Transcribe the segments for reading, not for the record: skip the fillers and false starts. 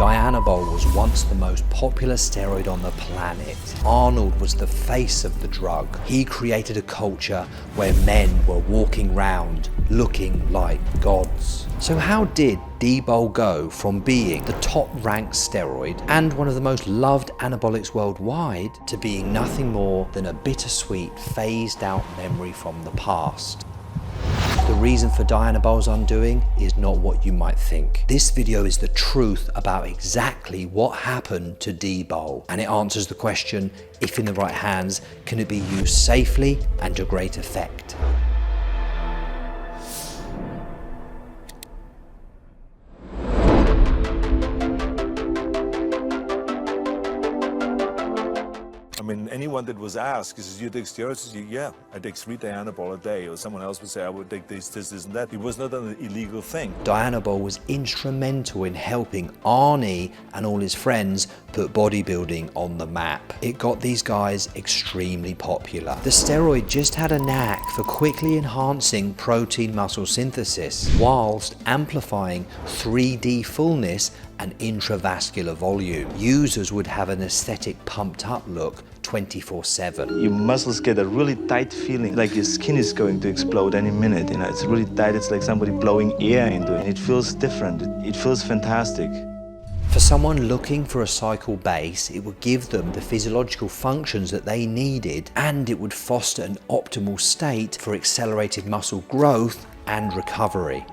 Dianabol was once the most popular steroid on the planet. Arnold was the face of the drug. He created a culture where men were walking round looking like gods. So how did Dbol go from being the top-ranked steroid and one of the most loved anabolics worldwide to being nothing more than a bittersweet, phased-out memory from the past? The reason for Dianabol's undoing is not what you might think. This video is the truth about exactly what happened to Dbol, and it answers the question, if in the right hands, can it be used safely and to great effect? I mean, anyone that was asked, is you take steroids? Yeah, I take 3 Dianabol a day. Or someone else would say, I would take this, and that. It was not an illegal thing. Dianabol was instrumental in helping Arnie and all his friends put bodybuilding on the map. It got these guys extremely popular. The steroid just had a knack for quickly enhancing protein muscle synthesis, whilst amplifying 3D fullness and intravascular volume. Users would have an aesthetic pumped up look 24/7. Your muscles get a really tight feeling, like your skin is going to explode any minute. You know, it's really tight. It's like somebody blowing air into it. And it feels different. It feels fantastic. For someone looking for a cycle base, it would give them the physiological functions that they needed, and it would foster an optimal state for accelerated muscle growth and recovery.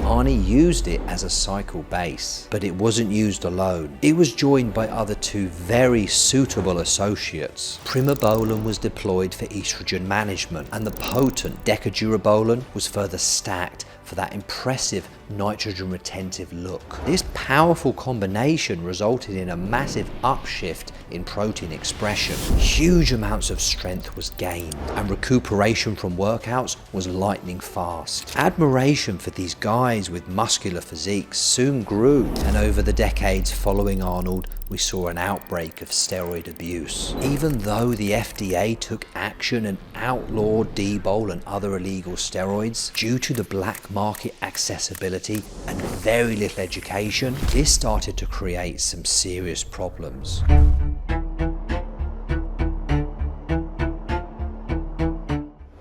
Arnie used it as a cycle base, but it wasn't used alone. It was joined by other 2 very suitable associates. Primobolan was deployed for estrogen management, and the potent decadurabolan was further stacked for that impressive nitrogen retentive look. This powerful combination resulted in a massive upshift in protein expression. Huge amounts of strength was gained, and recuperation from workouts was lightning fast. Admiration for these guys with muscular physiques soon grew, and over the decades following Arnold, we saw an outbreak of steroid abuse. Even though the FDA took action and outlawed Dbol and other illegal steroids, due to the black market accessibility and very little education, this started to create some serious problems.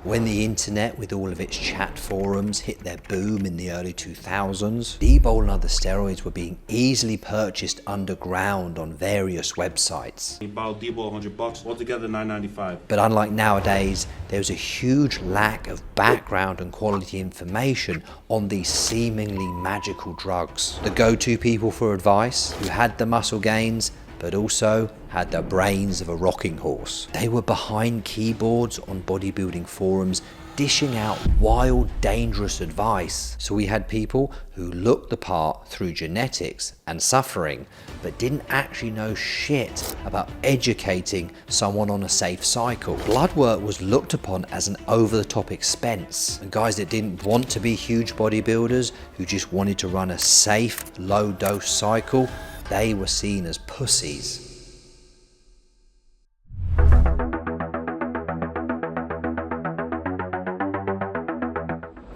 When the internet, with all of its chat forums, hit their boom in the early 2000s, Dbol and other steroids were being easily purchased underground on various websites. You bought Dbol $100, altogether $9.95. But unlike nowadays, there was a huge lack of background and quality information on these seemingly magical drugs. The go-to people for advice, who had the muscle gains, but also had the brains of a rocking horse. They were behind keyboards on bodybuilding forums, dishing out wild, dangerous advice. So we had people who looked the part through genetics and suffering, but didn't actually know shit about educating someone on a safe cycle. Blood work was looked upon as an over-the-top expense, and guys that didn't want to be huge bodybuilders, who just wanted to run a safe, low-dose cycle, they were seen as pussies.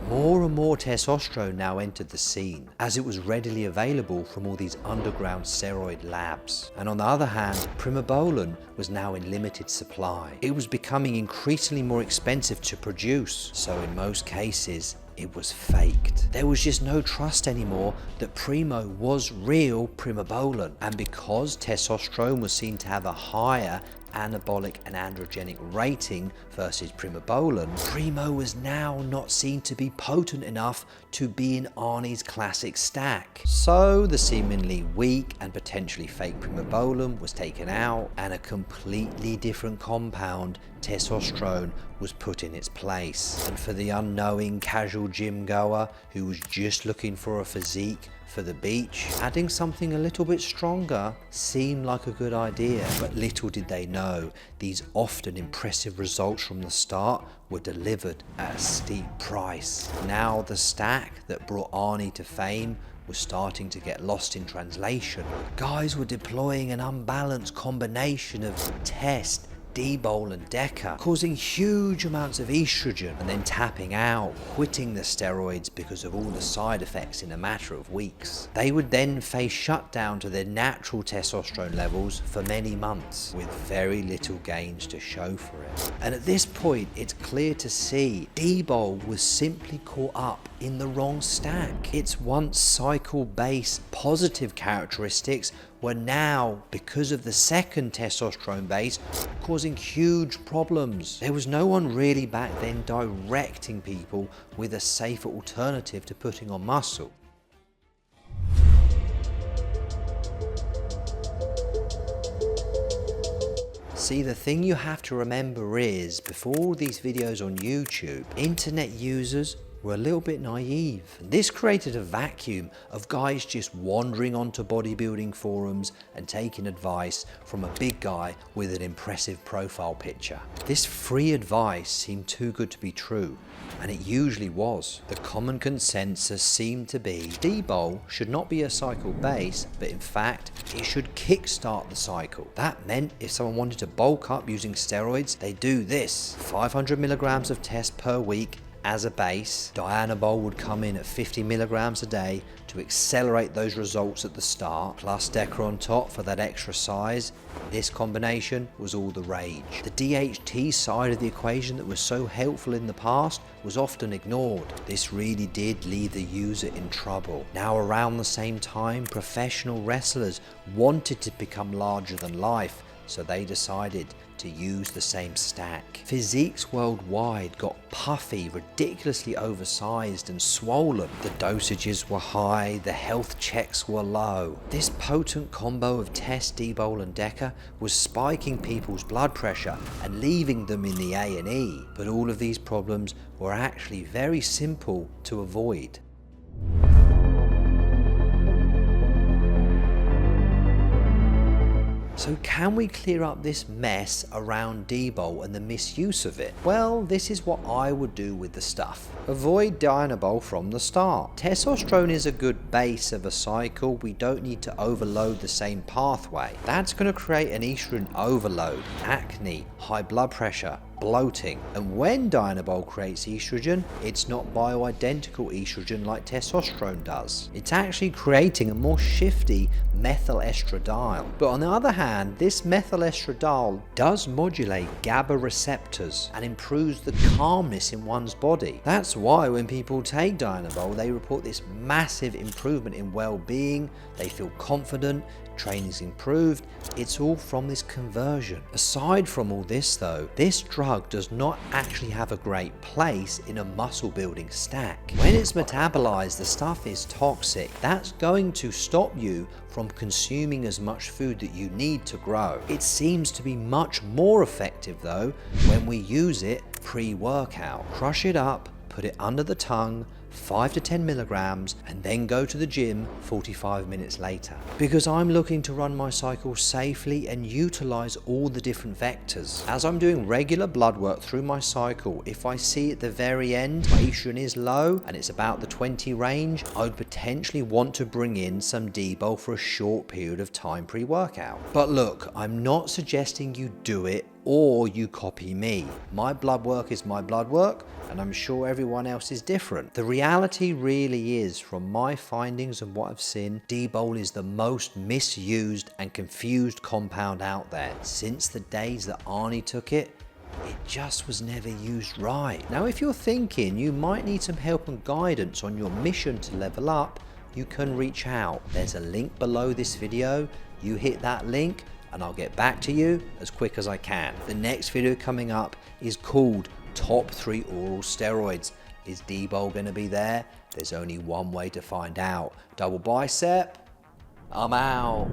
More and more testosterone now entered the scene, as it was readily available from all these underground steroid labs. And on the other hand, primobolan was now in limited supply. It was becoming increasingly more expensive to produce, so in most cases, it was faked. There was just no trust anymore that Primo was real primobolan. And because testosterone was seen to have a higher anabolic and androgenic rating versus primobolan, Primo was now not seen to be potent enough to be in Arnie's classic stack. So the seemingly weak and potentially fake primobolan was taken out, and a completely different compound, testosterone, was put in its place. And for the unknowing casual gym goer who was just looking for a physique for the beach, adding something a little bit stronger seemed like a good idea. But little did they know, these often impressive results from the start were delivered at a steep price. Now the stack that brought Arnie to fame was starting to get lost in translation. Guys were deploying an unbalanced combination of test, Dbol and Deca, causing huge amounts of estrogen and then tapping out, quitting the steroids because of all the side effects in a matter of weeks. They would then face shutdown to their natural testosterone levels for many months, with very little gains to show for it. And at this point, it's clear to see Dbol was simply caught up in the wrong stack. Its once cycle-based positive characteristics were now, because of the second testosterone base, causing huge problems. There was no one really back then directing people with a safer alternative to putting on muscle. See, the thing you have to remember is, before all these videos on YouTube, internet users were a little bit naive. This created a vacuum of guys just wandering onto bodybuilding forums and taking advice from a big guy with an impressive profile picture. This free advice seemed too good to be true, and it usually was. The common consensus seemed to be Dbol should not be a cycle base, but in fact it should kickstart the cycle. That meant if someone wanted to bulk up using steroids, they do this: 500 milligrams of test per week as a base. Dianabol would come in at 50 milligrams a day to accelerate those results at the start, plus Deca on top for that extra size. This combination was all the rage. The DHT side of the equation that was so helpful in the past was often ignored. This really did leave the user in trouble. Now, around the same time, professional wrestlers wanted to become larger than life, so they decided to use the same stack. Physiques worldwide got puffy, ridiculously oversized and swollen. The dosages were high, the health checks were low. This potent combo of test, Dbol and Deca was spiking people's blood pressure and leaving them in the A&E. But all of these problems were actually very simple to avoid. So can we clear up this mess around Dbol and the misuse of it? Well, this is what I would do with the stuff. Avoid Dianabol from the start. Testosterone is a good base of a cycle. We don't need to overload the same pathway. That's going to create an estrogen overload, acne, high blood pressure, bloating. And when Dianabol creates estrogen, it's not bioidentical estrogen like testosterone does. It's actually creating a more shifty methyl estradiol. But on the other hand, this methyl estradiol does modulate GABA receptors and improves the calmness in one's body. That's why when people take Dianabol, they report this massive improvement in well-being. They feel confident, training's improved. It's all from this conversion. Aside from all this though, this drug does not actually have a great place in a muscle building stack. When it's metabolized, the stuff is toxic. That's going to stop you from consuming as much food that you need to grow. It seems to be much more effective though when we use it pre-workout. Crush it up, put it under the tongue, 5 to 10 milligrams, and then go to the gym 45 minutes later. Because I'm looking to run my cycle safely and utilize all the different vectors. As I'm doing regular blood work through my cycle, if I see at the very end my estrogen is low and it's about the 20 range, I would potentially want to bring in some Dbol for a short period of time pre-workout. But look, I'm not suggesting you do it or you copy me. My blood work is my blood work, and I'm sure everyone else is different. The reality really is, from my findings and what I've seen, Dbol is the most misused and confused compound out there. Since the days that Arnie took it, it just was never used right. Now, if you're thinking you might need some help and guidance on your mission to level up, you can reach out. There's a link below this video. You hit that link and I'll get back to you as quick as I can. The next video coming up is called Top 3 Oral Steroids. Is Dbol going to be there? There's only one way to find out. Double bicep, I'm out.